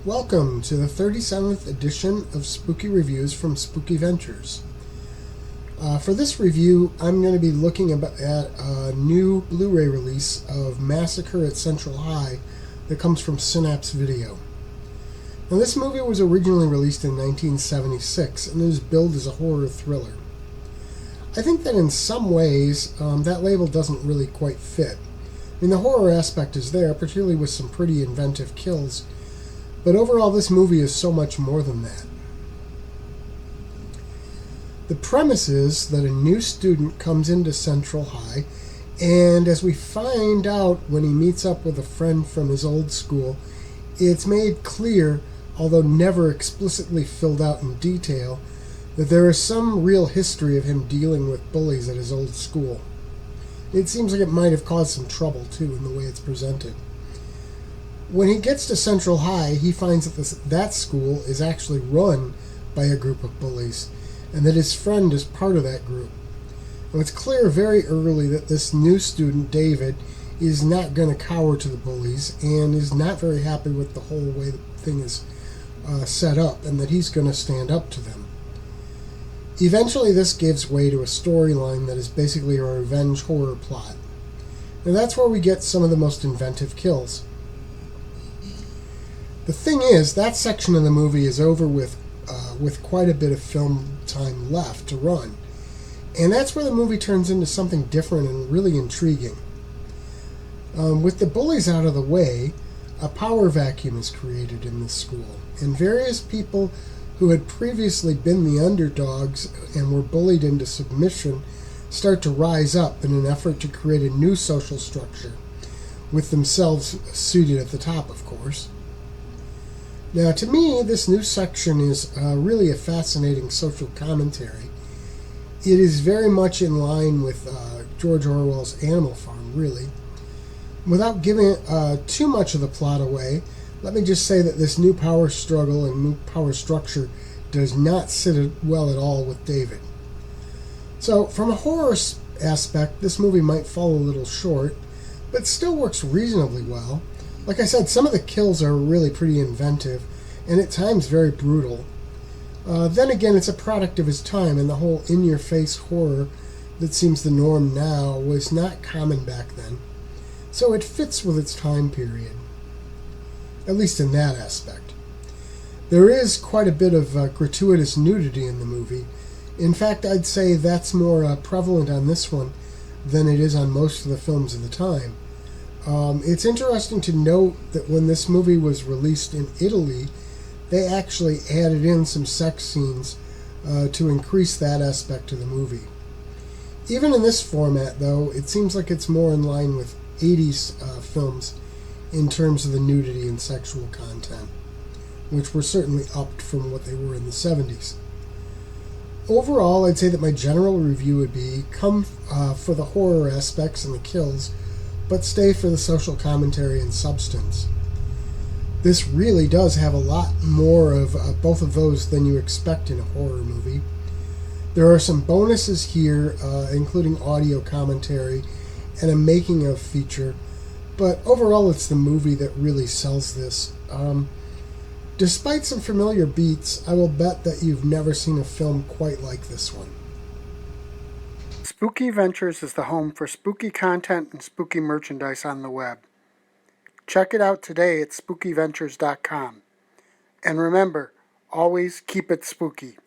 Welcome to the 37th edition of Spooky Reviews from Spooky Ventures. For this review, I'm going to be looking at a new Blu-Ray release of Massacre at Central High that comes from Synapse Video. Now, this movie was originally released in 1976 and is billed as a horror thriller. I think that in some ways, that label doesn't really quite fit. I mean, the horror aspect is there, particularly with some pretty inventive kills, but overall, this movie is so much more than that. The premise is that a new student comes into Central High, and as we find out when he meets up with a friend from his old school, it's made clear, although never explicitly filled out in detail, that there is some real history of him dealing with bullies at his old school. It seems like it might have caused some trouble, too, in the way it's presented. When he gets to Central High, he finds that that school is actually run by a group of bullies, and that his friend is part of that group. And it's clear very early that this new student, David, is not going to cower to the bullies and is not very happy with the whole way the thing is set up, and that he's going to stand up to them. Eventually, this gives way to a storyline that is basically a revenge horror plot. And that's where we get some of the most inventive kills. The thing is, that section of the movie is over with quite a bit of film time left to run. And that's where the movie turns into something different and really intriguing. With the bullies out of the way, a power vacuum is created in this school, and various people who had previously been the underdogs and were bullied into submission start to rise up in an effort to create a new social structure, with themselves seated at the top, of course. Now, to me, this new section is really a fascinating social commentary. It is very much in line with George Orwell's Animal Farm, really. Without giving too much of the plot away, let me just say that this new power struggle and new power structure does not sit well at all with David. So, from a horror aspect, this movie might fall a little short, but still works reasonably well. Like I said, some of the kills are really pretty inventive, and at times very brutal. Then again, it's a product of his time, and the whole in-your-face horror that seems the norm now was not common back then. So it fits with its time period, at least in that aspect. There is quite a bit of gratuitous nudity in the movie. In fact, I'd say that's more prevalent on this one than it is on most of the films of the time. It's interesting to note that when this movie was released in Italy, they actually added in some sex scenes to increase that aspect of the movie. Even in this format, though, it seems like it's more in line with 80s films in terms of the nudity and sexual content, which were certainly upped from what they were in the 70s. Overall, I'd say that my general review would be come for the horror aspects and the kills, but stay for the social commentary and substance. This really does have a lot more of both of those than you expect in a horror movie. There are some bonuses here, including audio commentary and a making of feature, but overall it's the movie that really sells this. Despite some familiar beats, I will bet that you've never seen a film quite like this one. Spooky Ventures is the home for spooky content and spooky merchandise on the web. Check it out today at spookyventures.com. And remember, always keep it spooky.